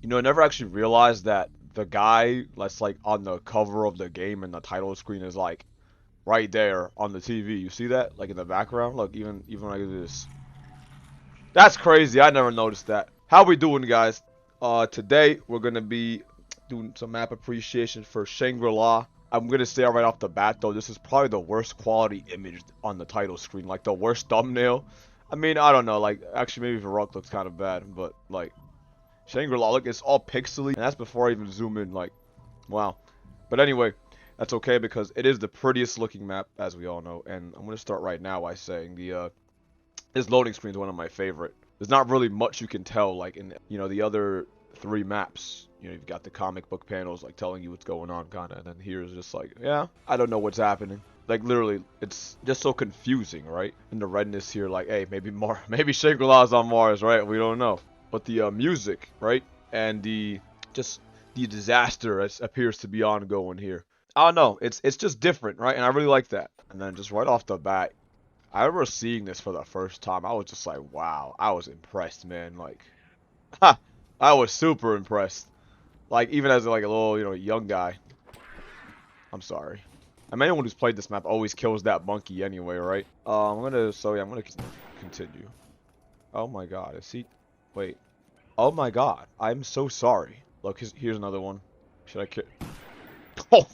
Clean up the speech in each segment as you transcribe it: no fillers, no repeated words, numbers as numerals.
You know, I never actually realized that the guy that's like on the cover of the game and the title screen is like right there on the TV. You see that? Like in the background? Look, even like this. That's crazy. I never noticed that. How we doing, guys? Today we're gonna be doing some map appreciation for Shangri-La. I'm gonna say right off the bat though, this is probably the worst quality image on the title screen, like the worst thumbnail. I mean, I don't know, like actually maybe Varrock looks kind of bad, but like Shangri-La, look, it's all pixely, and that's before I even zoom in. Like, wow. But anyway, that's okay because it is the prettiest looking map, as we all know. And I'm gonna start right now by saying this loading screen is one of my favorite. There's not really much you can tell, like in the other three maps. You know, you've got the comic book panels like telling you what's going on, kinda, and then here's just like, yeah, I don't know what's happening. Like literally, it's just so confusing, right? And the redness here, like, hey, maybe more, maybe Shangri-La's on Mars, right? We don't know. But the music, right, and just the disaster appears to be ongoing here. I don't know. It's just different, right? And I really like that. And then just right off the bat, I remember seeing this for the first time. I was just like, wow. I was impressed, man. Like, ha! I was super impressed. Like, even as like a little, young guy. I'm sorry. I mean, anyone who's played this map always kills that monkey anyway, right? I'm gonna continue. Oh my god, is he? Wait. Oh my god, I'm so sorry. Look, here's another one. Should I kill? Oh!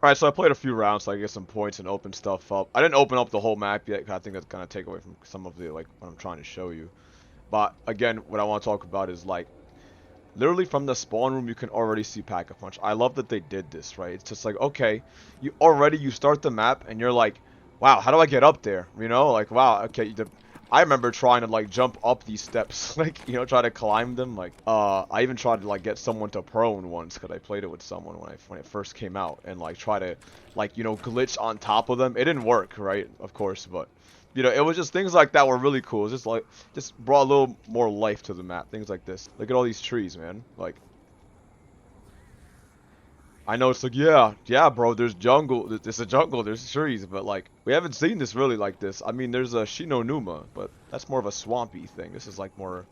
Alright, so I played a few rounds so I get some points and open stuff up. I didn't open up the whole map yet, 'cause I think that's gonna take away from some of the, like, what I'm trying to show you. But, again, what I want to talk about is, like, literally from the spawn room, you can already see Pack-a-Punch. I love that they did this, right? It's just like, okay, you start the map, and you're like, wow, how do I get up there? You know, like, wow, okay, I remember trying to, like, jump up these steps, like, try to climb them, like, I even tried to, like, get someone to prone once, because I played it with someone when it first came out, and, like, try to, like, glitch on top of them. It didn't work, right, of course, but it was just things like that were really cool. It's just like, just brought a little more life to the map. Things like this. Look at all these trees, man. Like, I know it's like, yeah, yeah, bro. There's jungle. There's a jungle. There's trees, but like, we haven't seen this really like this. I mean, there's a Shinonuma, but that's more of a swampy thing. This is like more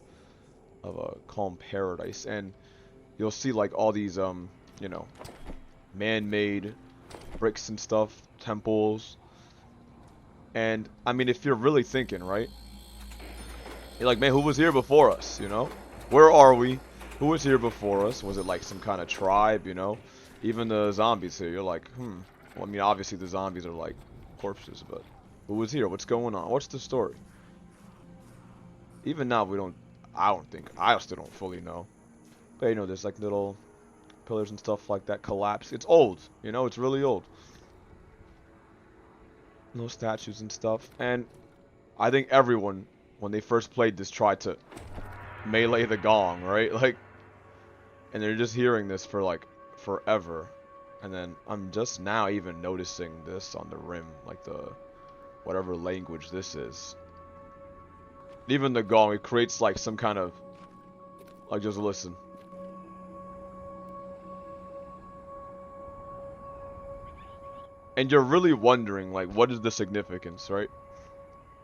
of a calm paradise, and you'll see like all these you know, man-made bricks and stuff, temples, and I mean, if you're really thinking, right? You're like, man, who was here before us, Where are we? Who was here before us? Was it like some kind of tribe? Even the zombies here, you're like, Well, I mean, obviously the zombies are like corpses, but who was here? What's going on? What's the story? Even now, I don't think, I still don't fully know. But, there's like little pillars and stuff like that collapse. It's old, it's really old. No statues and stuff. And I think everyone, when they first played this, tried to melee the gong, right? Like, and they're just hearing this for like forever, and then I'm just now even noticing this on the rim, like the whatever language this is. Even the gong, it creates like some kind of, like, just listen. And you're really wondering, like, what is the significance, right?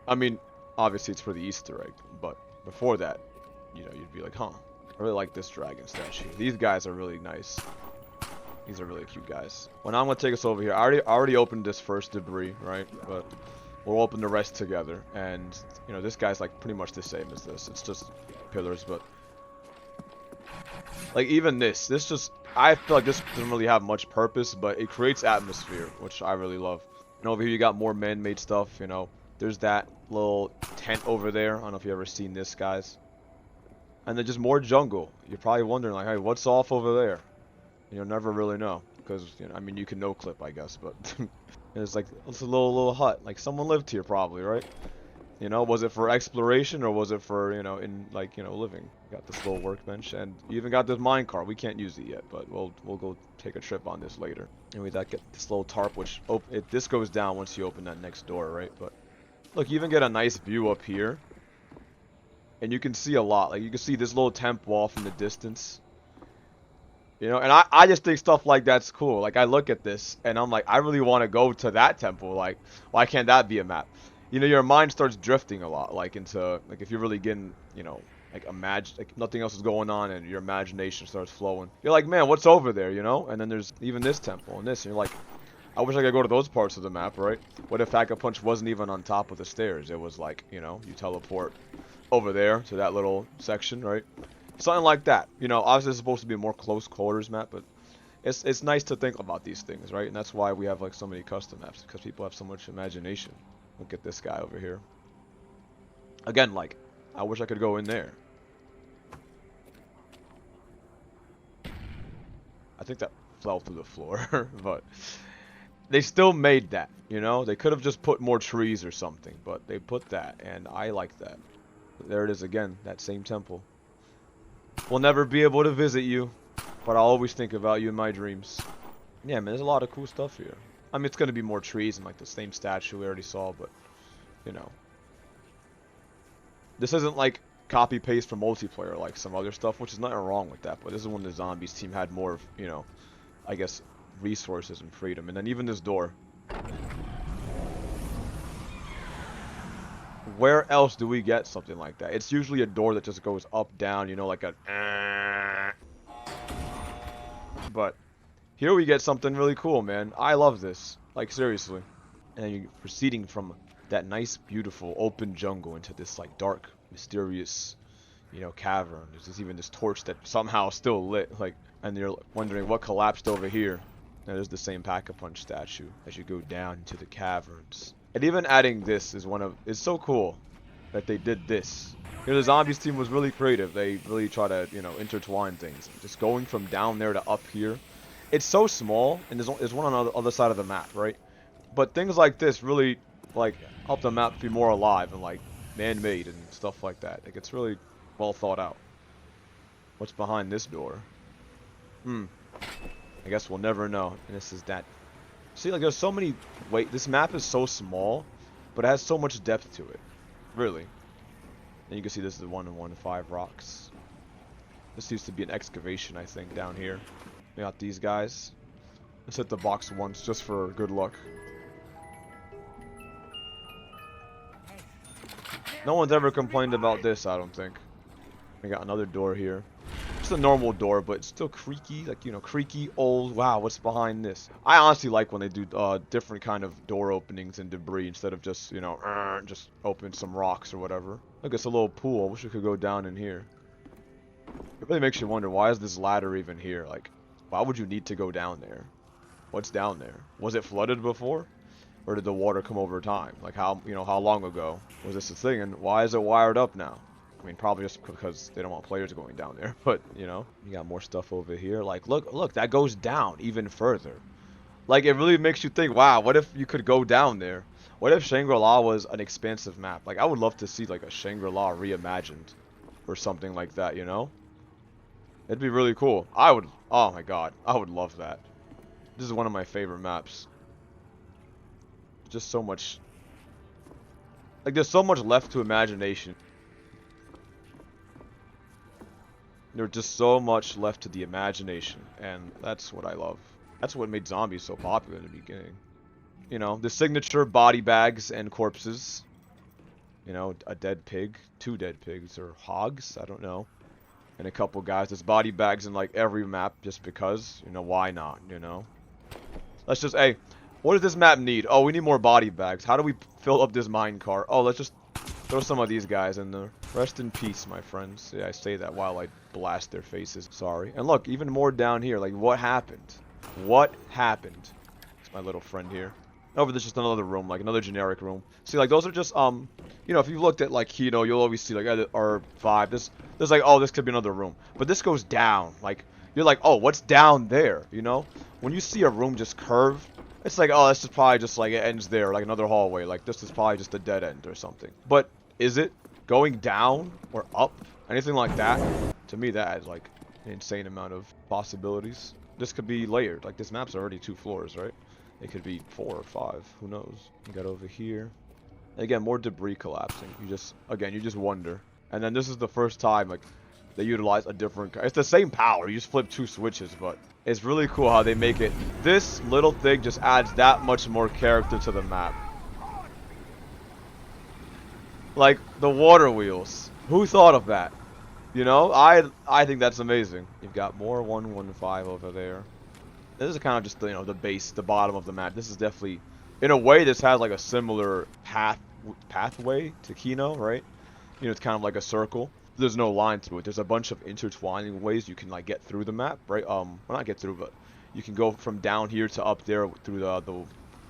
I mean, obviously it's for the Easter egg, but before that, you'd be like, huh, I really like this dragon statue. These guys are really nice. These are really cute guys. Well, now I'm gonna take us over here. I already opened this first debris, right? But we'll open the rest together. And this guy's like pretty much the same as this. It's just pillars, but like even this just, I feel like this doesn't really have much purpose, but it creates atmosphere, which I really love. And over here you got more man-made stuff. There's that little tent over there. I don't know if you ever seen this, guys. And then just more jungle. You're probably wondering like, hey, what's off over there? You'll never really know, because I mean, you can no clip, I guess, but it's like, it's a little hut. Like someone lived here, probably, right? Was it for exploration or was it for in like living? You got this little workbench, and you even got this minecart. We can't use it yet, but we'll go take a trip on this later. And we get this little tarp, which this goes down once you open that next door, right? But look, you even get a nice view up here, and you can see a lot. Like you can see this little temp wall from the distance. And I just think stuff like that's cool. Like, I look at this, and I'm like, I really want to go to that temple. Like, why can't that be a map? Your mind starts drifting a lot, like, into, like, if you're really getting, like imagine, like nothing else is going on, and your imagination starts flowing. You're like, man, what's over there, you know? And then there's even this temple and this, and you're like, I wish I could go to those parts of the map, right? What if Pack-a-Punch wasn't even on top of the stairs? It was like, you know, you teleport over there to that little section, right? Something like that. You know, obviously it's supposed to be a more close quarters map, but it's nice to think about these things, right? And that's why we have like so many custom maps, because people have so much imagination. Look at this guy over here. Again, like, I wish I could go in there. I think that fell through the floor, but they still made that, you know? They could have just put more trees or something, but they put that, and I like that. There it is again, that same temple. We'll never be able to visit you, but I'll always think about you in my dreams. Yeah, man, there's a lot of cool stuff here. I mean, it's gonna be more trees and like the same statue we already saw, but, you know. This isn't like copy-paste from multiplayer like some other stuff, which is nothing wrong with that, but this is when the zombies team had more, you know, I guess, resources and freedom. And then even this door. Where else do we get something like that? It's usually a door that just goes up, down, you know, like a... But here we get something really cool, man. I love this. Like, seriously. And then you're proceeding from that nice, beautiful, open jungle into this, like, dark, mysterious, you know, cavern. There's even this torch that somehow still lit, like, and you're wondering what collapsed over here. And there's the same Pack-a-Punch statue as you go down into the caverns. And even adding this is it's so cool that they did this. You know, the zombies team was really creative. They really try to, you know, intertwine things. Just going from down there to up here. It's so small, and there's one on the other side of the map, right? But things like this really, like, help the map be more alive and, like, man-made and stuff like that. Like, it's really well thought out. What's behind this door? I guess we'll never know. And this is that. See, like, there's so many... Wait, this map is so small, but it has so much depth to it. Really. And you can see this is the 1-1-5 rocks. This used to be an excavation, I think, down here. We got these guys. Let's hit the box once, just for good luck. No one's ever complained about this, I don't think. We got another door here. It's a normal door, but it's still creaky, like, you know, creaky, old. Wow, what's behind this? I honestly like when they do different kind of door openings and debris instead of just, you know, just open some rocks or whatever. Look, it's a little pool. I wish we could go down in here. It really makes you wonder, why is this ladder even here? Like, why would you need to go down there? What's down there? Was it flooded before? Or did the water come over time? Like, how, you know, how long ago was this a thing? And why is it wired up now? I mean, probably just because they don't want players going down there. But, you know, you got more stuff over here. Like, look, that goes down even further. Like, it really makes you think, wow, what if you could go down there? What if Shangri-La was an expansive map? Like, I would love to see, like, a Shangri-La reimagined. Or something like that, you know? It'd be really cool. Oh my god, I would love that. This is one of my favorite maps. Just so much... Like, there's so much left to imagination. There's just so much left to the imagination, and that's what I love. That's what made zombies so popular in the beginning. You know, the signature body bags and corpses. You know, a dead pig, 2 dead pigs, or hogs, I don't know. And a couple guys. There's body bags in, like, every map, just because. You know, why not, you know? Let's just, hey, what does this map need? Oh, we need more body bags. How do we fill up this minecart? Oh, let's just throw some of these guys in there. Rest in peace, my friends. Yeah, I say that while I blast their faces. Sorry. And look, even more down here. Like, what happened? What happened? It's my little friend here. Over there's just another room, like another generic room. See, like, those are just, you know, if you looked at, like, Kino, you'll always see, like, or 5. There's like, oh, this could be another room. But this goes down. Like, you're like, oh, what's down there? You know? When you see a room just curve, it's like, oh, this is probably just, like, it ends there, like another hallway. Like, this is probably just a dead end or something. But is it going down or up? Anything like that? To me, that adds, like, an insane amount of possibilities. This could be layered. Like, this map's already 2 floors, right? It could be 4 or 5. Who knows? You got over here. And again, more debris collapsing. You just wonder. And then this is the first time, like, they utilize a different... It's the same power. You just flip 2 switches, but it's really cool how they make it. This little thing just adds that much more character to the map. Like, the water wheels. Who thought of that? You know, I think that's amazing. You've got more 115 over there. This is kind of just, you know, the base, the bottom of the map. This is definitely, in a way, this has like a similar pathway to Kino, right? You know, it's kind of like a circle. There's no line through it. There's a bunch of intertwining ways you can like get through the map, right? Well, not get through, but you can go from down here to up there through the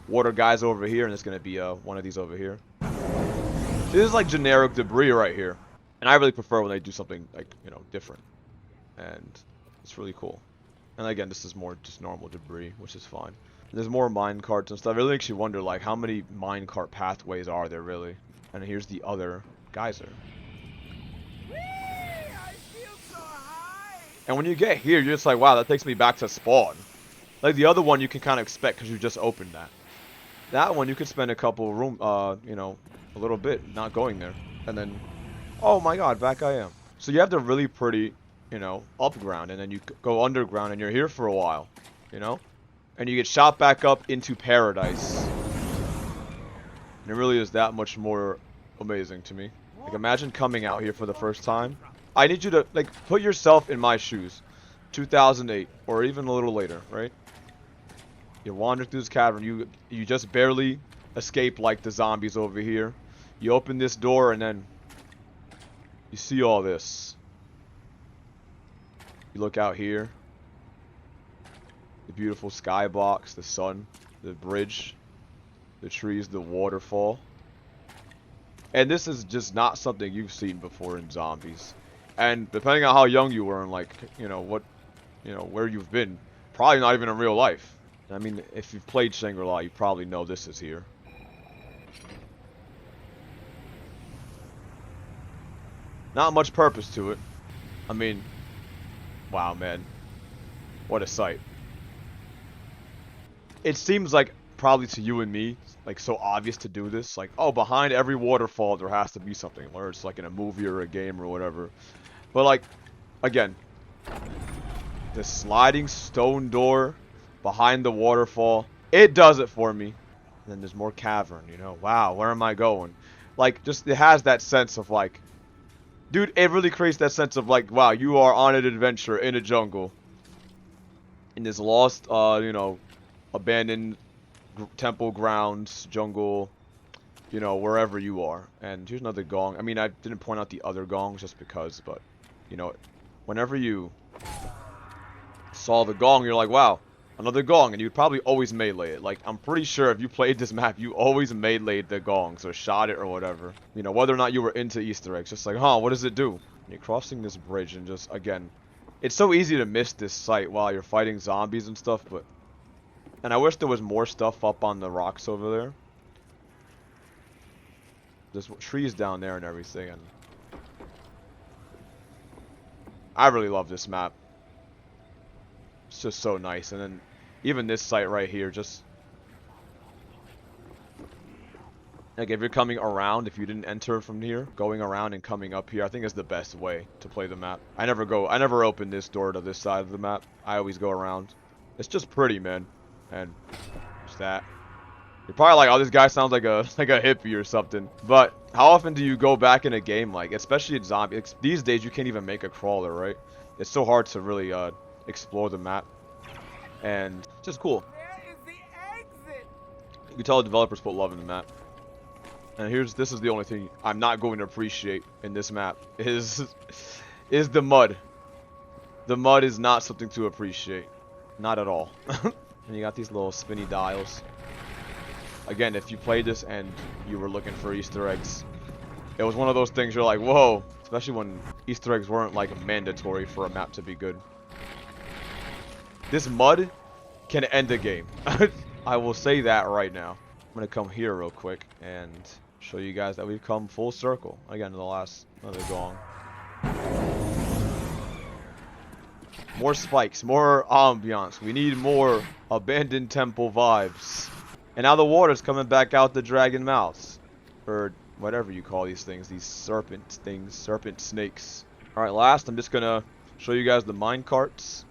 water guys over here, and there's gonna be one of these over here. This is like generic debris right here, and I really prefer when they do something like, you know, different, and it's really cool. And again, this is more just normal debris, which is fine. There's more minecarts and stuff. It really makes you wonder, like, how many minecart pathways are there really? And here's the other geyser. And when you get here, you're just like, wow, that takes me back to spawn. Like the other one, you can kind of expect because you just opened that. That one, you could spend a couple you know, a little bit not going there, and then, oh my God, back I am. So you have the really pretty, you know, up ground, and then you go underground, and you're here for a while, you know, and you get shot back up into paradise. And it really is that much more amazing to me. Like, imagine coming out here for the first time. I need you to, like, put yourself in my shoes. 2008, or even a little later, right? You wander through this cavern. You just barely escape, like, the zombies over here. You open this door, and then you see all this. You look out here. The beautiful skybox, the sun, the bridge, the trees, the waterfall. And this is just not something you've seen before in zombies. And depending on how young you were and, like, you know, what, you know, where you've been, probably not even in real life. I mean, if you've played Shangri-La, you probably know this is here. Not much purpose to it. I mean, wow, man. What a sight. It seems like, probably to you and me, like, so obvious to do this. Like, oh, behind every waterfall there has to be something. Whether it's like in a movie or a game or whatever. But, like, again, the sliding stone door behind the waterfall, it does it for me. And then there's more cavern, you know. Wow, where am I going? Like, just, it has that sense of, like, dude, it really creates that sense of, like, wow, you are on an adventure in a jungle. In this lost, you know, abandoned temple grounds, jungle, you know, wherever you are. And here's another gong. I mean, I didn't point out the other gongs just because, but, you know, whenever you saw the gong, you're like, wow, another gong, and you'd probably always melee it. Like, I'm pretty sure if you played this map, you always meleeed the gongs or shot it or whatever. You know, whether or not you were into Easter eggs, just like, huh, what does it do? And you're crossing this bridge and just, again, it's so easy to miss this site while you're fighting zombies and stuff, but, and I wish there was more stuff up on the rocks over there. There's trees down there and everything, and I really love this map. It's just so nice. And then even this site right here, just like if you're coming around, if you didn't enter from here, going around and coming up here, I think is the best way to play the map. I never open this door to this side of the map. I always go around. It's just pretty, man. And just that. You're probably like, oh, this guy sounds like a hippie or something. But how often do you go back in a game, like, especially in zombies? These days, you can't even make a crawler, right? It's so hard to really explore the map, and it's just cool. Where is the exit? You can tell the developers put love in the map. And this is the only thing I'm not going to appreciate in this map is the mud. The mud is not something to appreciate, not at all. And you got these little spinny dials. Again, if you played this and you were looking for Easter eggs, it was one of those things you're like, whoa. Especially when Easter eggs weren't like mandatory for a map to be good. This mud can end a game. I will say that right now. I'm gonna come here real quick and show you guys that we've come full circle. Again, another gong. More spikes, more ambiance. We need more abandoned temple vibes. And now the water's coming back out the dragon mouths. Or whatever you call these things. These serpent snakes. Alright, last I'm just gonna show you guys the mine carts.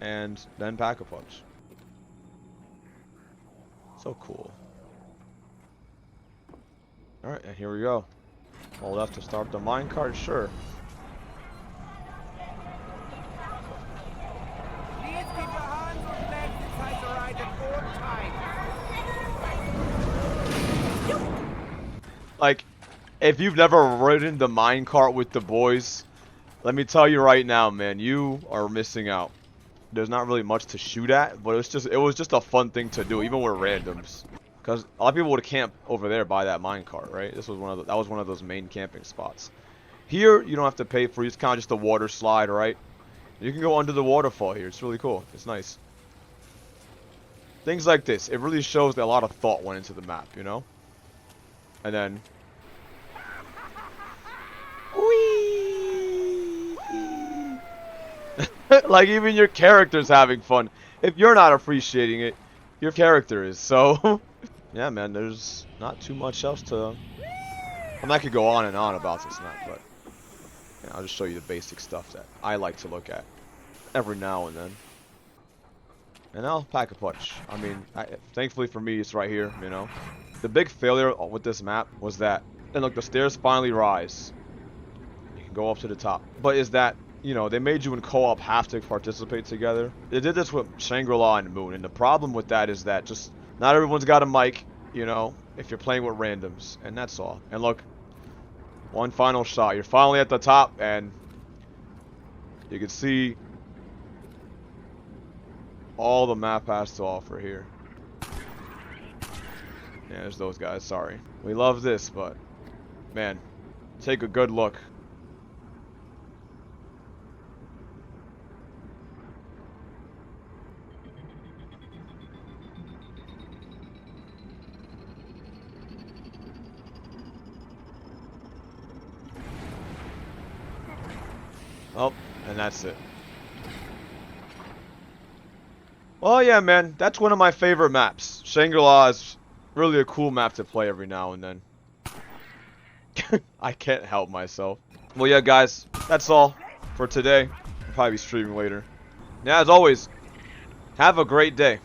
And then Pack-a-Punch. So cool. Alright, and here we go. All left to start the minecart, sure. Like, if you've never ridden the minecart with the boys, let me tell you right now, man, you are missing out. There's not really much to shoot at, but it was just a fun thing to do, even with randoms. Because a lot of people would camp over there by that minecart, right? That was one of those main camping spots. Here, you don't have to pay for it. It's kind of just a water slide, right? You can go under the waterfall here. It's really cool. It's nice. Things like this. It really shows that a lot of thought went into the map, you know? And then... Whee! Like, even your character's having fun. If you're not appreciating it, your character is. So, yeah, man, there's not too much else to... I mean, I could go on and on about this map, but... Yeah, I'll just show you the basic stuff that I like to look at every now and then. And I'll pack a punch. I mean, thankfully for me, it's right here, you know. The big failure with this map was that, and look, the stairs finally rise. You can go up to the top. But is that, you know, they made you in co-op have to participate together. They did this with Shangri-La and Moon, and the problem with that is that just not everyone's got a mic, you know, if you're playing with randoms, and that's all. And look, one final shot. You're finally at the top, and you can see all the map has to offer here. Yeah, there's those guys. Sorry. We love this, but man, take a good look. Oh, and that's it. Well, yeah, man, that's one of my favorite maps. Shangri-La is really a cool map to play every now and then. I can't help myself. Well, yeah, guys, that's all for today. I'll probably be streaming later. Yeah, as always, have a great day.